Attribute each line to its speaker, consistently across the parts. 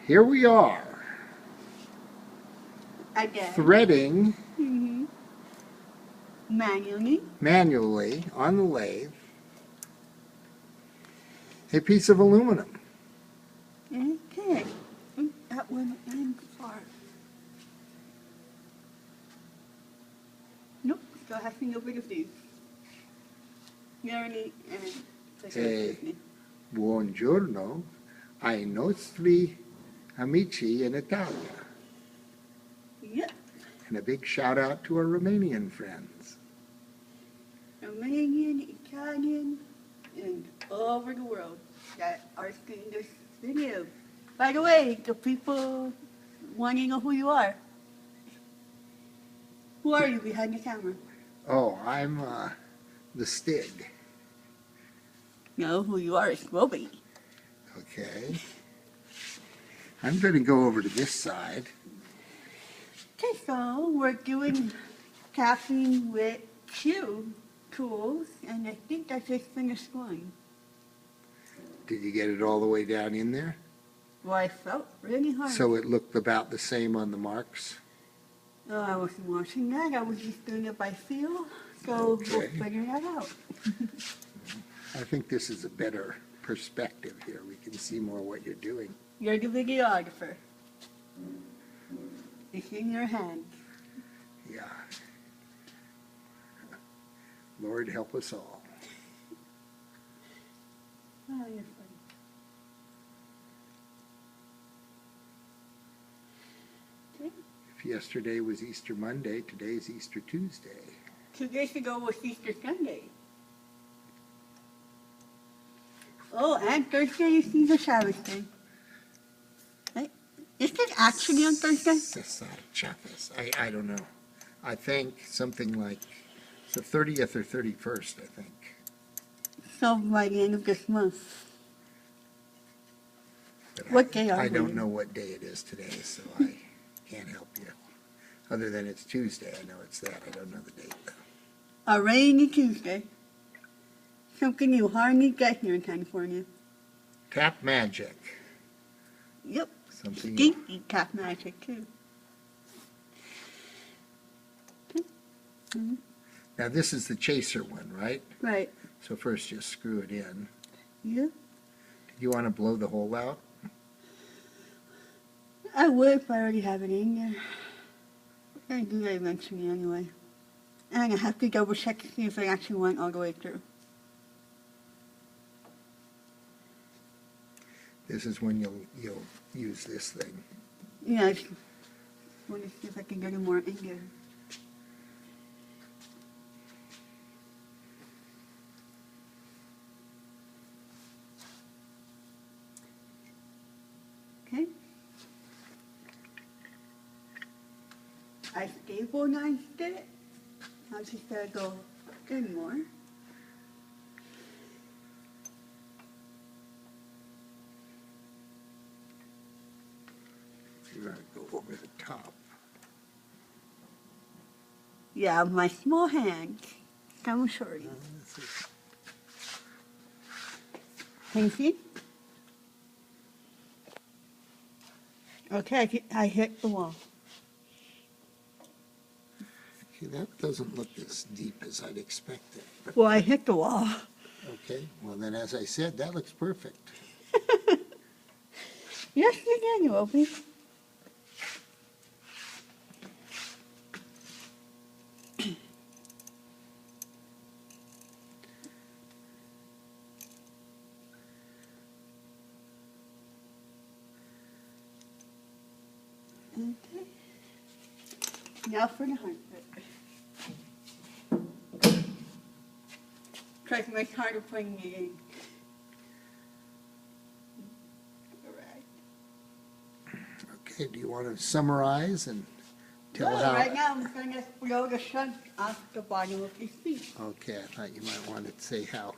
Speaker 1: Here we are,
Speaker 2: Again.
Speaker 1: threading
Speaker 2: Manually
Speaker 1: on the lathe a piece of aluminum.
Speaker 2: Okay. That one and far. Nope, still have to go big of these. Marinate and
Speaker 1: Buongiorno ai nostri amici in Italia.
Speaker 2: Yep.
Speaker 1: And a big shout out to our Romanian friends.
Speaker 2: Romanian, Italian, and all over the world that are seeing this video. By the way, the people want to know who you are. Who are you behind the camera?
Speaker 1: Oh, I'm the Stig.
Speaker 2: No, who you are is Roby.
Speaker 1: Okay. I'm going to go over to this side.
Speaker 2: Okay, so we're doing tapping with two tools, and I think I just finished one.
Speaker 1: Did you get it all the way down in there?
Speaker 2: Well, I felt really hard.
Speaker 1: So it looked about the same on the marks?
Speaker 2: Oh, I wasn't watching that. I was just doing it by feel. So we'll
Speaker 1: Okay.
Speaker 2: figure that out.
Speaker 1: I think this is a better perspective here. We can see more what you're doing.
Speaker 2: You're the videographer. It's in your hands.
Speaker 1: Yeah. Lord help us all.
Speaker 2: Oh, you're funny. Okay.
Speaker 1: If yesterday was Easter Monday, today's Easter Tuesday.
Speaker 2: 2 days ago was Easter Sunday. Oh, and Thursday is Caesar Chavez Day. Right? Is it actually on Thursday?
Speaker 1: Cesar Chavez. I don't know. I think something like the 30th or 31st, I think.
Speaker 2: So by the end of this month.
Speaker 1: But
Speaker 2: What day are
Speaker 1: I
Speaker 2: we?
Speaker 1: don't know what day it is today, so I can't help you. Other than it's Tuesday, I know it's that. I don't know the date, though.
Speaker 2: A rainy Tuesday. Something you hardly get here in California.
Speaker 1: Tap magic.
Speaker 2: Yep.
Speaker 1: Something.
Speaker 2: Stinky tap magic, too.
Speaker 1: Now this is the chaser one, right?
Speaker 2: Right.
Speaker 1: So first just screw it in.
Speaker 2: Yeah.
Speaker 1: Do you want to blow the hole out?
Speaker 2: I would if I already have it in there. I'm going to do that eventually anyway. And I have to double check to see if it actually went all the way through.
Speaker 1: This is when you'll use this thing.
Speaker 2: Yeah, I just want to see if I can get it more in there. Okay. I stabilized it. I'll just gotta go in more.
Speaker 1: You're going to go over the top.
Speaker 2: Yeah, my small hand. Come shorty. Can you see? Okay, I hit the wall.
Speaker 1: Okay, that doesn't look as deep as I'd expected.
Speaker 2: Well, I hit the wall.
Speaker 1: Okay, well then as I said, that looks perfect.
Speaker 2: Yes, you can, you open. Okay. Now for the hard bit. Try to make harder putting it in. Alright.
Speaker 1: Okay, do you want to summarize and tell
Speaker 2: Well,
Speaker 1: how...
Speaker 2: right now I'm going to blow the sun off the bottom of his feet.
Speaker 1: Okay, I thought you might want to say how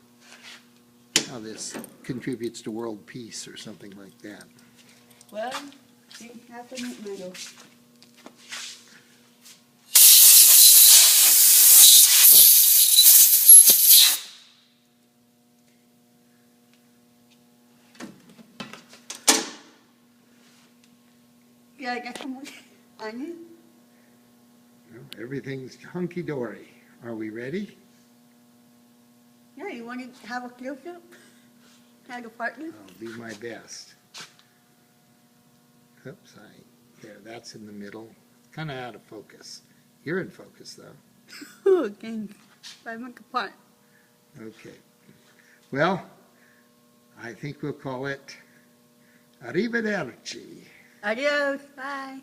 Speaker 1: this contributes to world peace or something like that.
Speaker 2: Well, things happen in the middle. Should I get some onion?
Speaker 1: No, everything's hunky-dory. Are we ready?
Speaker 2: Yeah, you want to have a close-up? Have a partner?
Speaker 1: I'll do my best. Oops, there, that's in the middle. Kind of out of focus. You're in focus, though.
Speaker 2: Oh, thanks. I make a part.
Speaker 1: Okay. Well, I think we'll call it arrivederci.
Speaker 2: Adios. Bye.